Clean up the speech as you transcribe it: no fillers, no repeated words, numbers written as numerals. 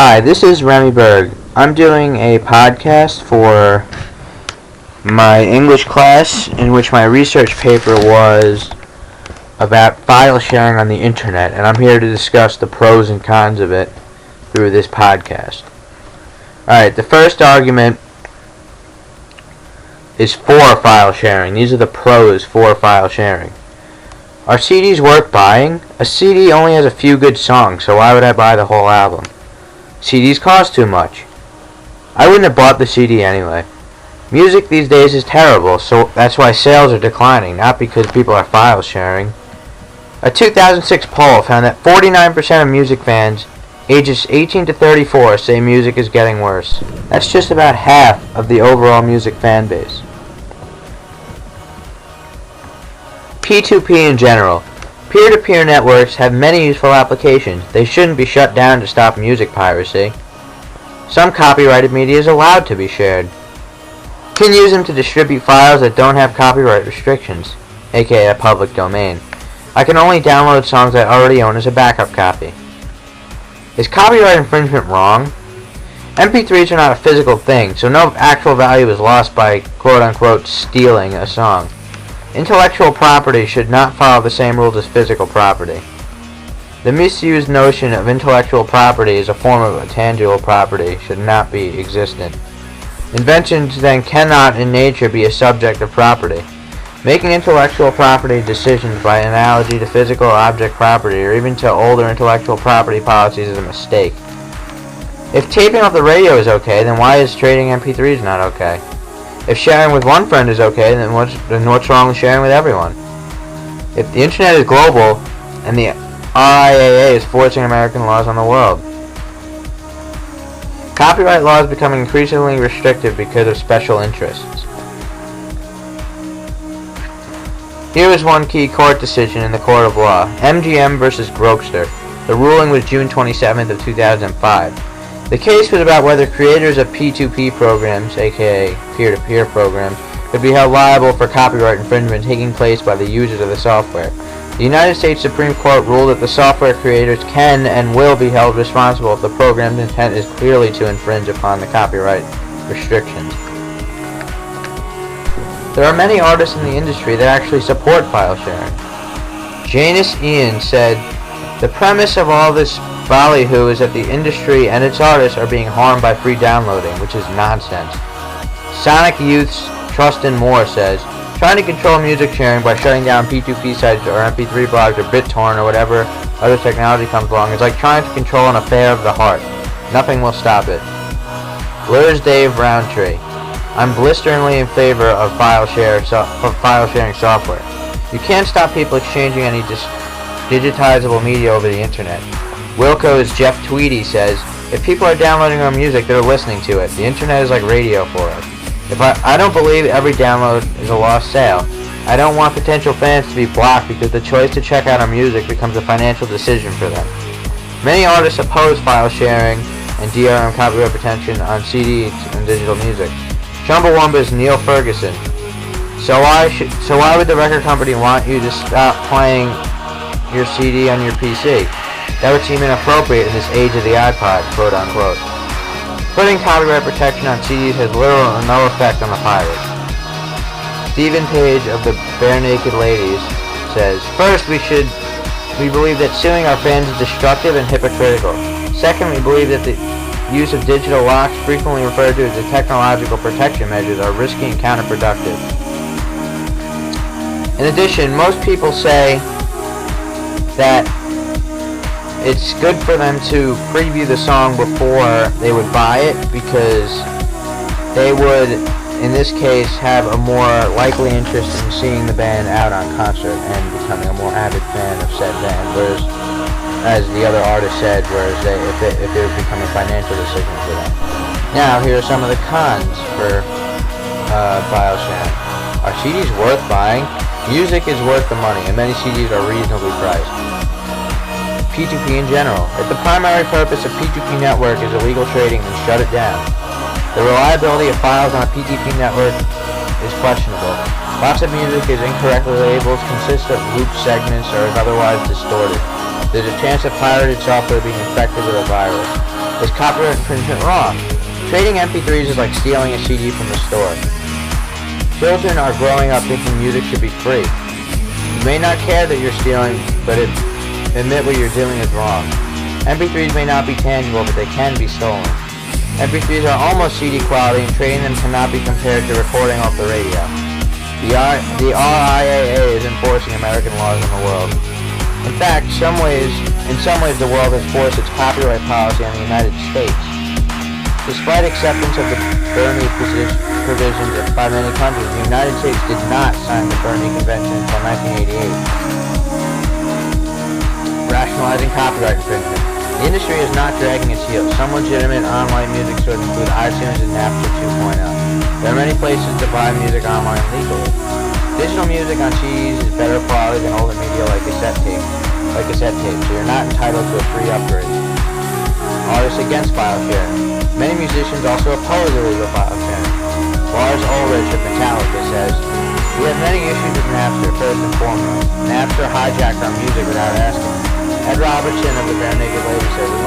Hi, this is Remy Berg. I'm doing a podcast for my English class in which my research paper was about file sharing on the internet, and I'm here to discuss the pros and cons of it through this podcast. Alright, the first argument is for file sharing. These are the pros for file sharing. Are CDs worth buying? A CD only has a few good songs, so why would I buy the whole album? CDs cost too much. I wouldn't have bought the CD anyway. Music these days is terrible, so that's why sales are declining, not because people are file sharing. A 2006 poll found that 49% of music fans ages 18 to 34 say music is getting worse. That's just about half of the overall music fan base. P2P in general. Peer-to-peer networks have many useful applications. They shouldn't be shut down to stop music piracy. Some copyrighted media is allowed to be shared. You can use them to distribute files that don't have copyright restrictions, aka a public domain. I can only download songs I already own as a backup copy. Is copyright infringement wrong? MP3s are not a physical thing, so no actual value is lost by quote-unquote stealing a song. Intellectual property should not follow the same rules as physical property. The misused notion of intellectual property as a form of a tangible property should not be existent. Inventions then cannot in nature be a subject of property. Making intellectual property decisions by analogy to physical object property or even to older intellectual property policies is a mistake. If taping off the radio is okay, then why is trading MP3s not okay? If sharing with one friend is okay, then what's wrong with sharing with everyone? If the internet is global and the RIAA is forcing American laws on the world. Copyright laws become increasingly restrictive because of special interests. Here is one key court decision in the court of law. MGM versus Grokster. The ruling was June 27th of 2005. The case was about whether creators of P2P programs, aka peer-to-peer programs, could be held liable for copyright infringement taking place by the users of the software. The United States Supreme Court ruled that the software creators can and will be held responsible if the program's intent is clearly to infringe upon the copyright restrictions. There are many artists in the industry that actually support file sharing. Janice Ian said, "The premise of all this ballyhoo is that the industry and its artists are being harmed by free downloading, which is nonsense." Sonic Youth's Trustin Moore says, "Trying to control music sharing by shutting down P2P sites or MP3 blogs or BitTorrent or whatever other technology comes along is like trying to control an affair of the heart. Nothing will stop it." Blur's Dave Roundtree, "I'm blisteringly in favor of file sharing software. You can't stop people exchanging any digitizable media over the internet." Wilco's Jeff Tweedy says, "If people are downloading our music, they're listening to it. The internet is like radio for us. I don't believe every download is a lost sale. I don't want potential fans to be blocked because the choice to check out our music becomes a financial decision for them. Many artists oppose file sharing and DRM copyright protection on CDs and digital music." Chumbawamba's Neil Ferguson, So why would the record company want you to stop playing your CD on your PC? That would seem inappropriate in this age of the iPod, quote unquote. Putting copyright protection on CDs has little or no effect on the pirate. Stephen Page of the Bare Naked Ladies says, "First, we believe that suing our fans is destructive and hypocritical. Second, we believe that the use of digital locks, frequently referred to as the technological protection measures, are risky and counterproductive." In addition, most people say that it's good for them to preview the song before they would buy it because they would, in this case, have a more likely interest in seeing the band out on concert and becoming a more avid fan of said band, whereas, as the other artist said, if it would become a financial decision for them. Now, here are some of the cons for file sharing. Are CDs worth buying? Music is worth the money, and many CDs are reasonably priced. P2P in general. If the primary purpose of P2P network is illegal trading, then shut it down. The reliability of files on a P2P network is questionable. Lots of music is incorrectly labeled, consists of loop segments, or is otherwise distorted. There's a chance of pirated software being infected with a virus. Is copyright infringement wrong? Trading MP3s is like stealing a CD from the store. Children are growing up thinking music should be free. You may not care that you're stealing, but admit what you're doing is wrong. MP3s may not be tangible, but they can be stolen. MP3s are almost CD quality, and trading them cannot be compared to recording off the radio. The RIAA is enforcing American laws in the world. In fact, in some ways, the world has forced its copyright policy on the United States. Despite acceptance of the Berg provisions by many countries, the United States did not sign the Berg Convention until 1988. Rationalizing copyright infringement. The industry is not dragging its heels. Some legitimate online music stores include iTunes and Napster 2.0. There are many places to buy music online legally. Digital music on CDs is better quality than older media like cassette tape, so you're not entitled to a free upgrade. Artists against file sharing. Many musicians also oppose illegal file sharing. Lars Ulrich of Metallica says, "We have many issues with Napster. First and foremost, Napster hijacked our music without asking." Ed Robertson of the Bare Naked Ladies says, "We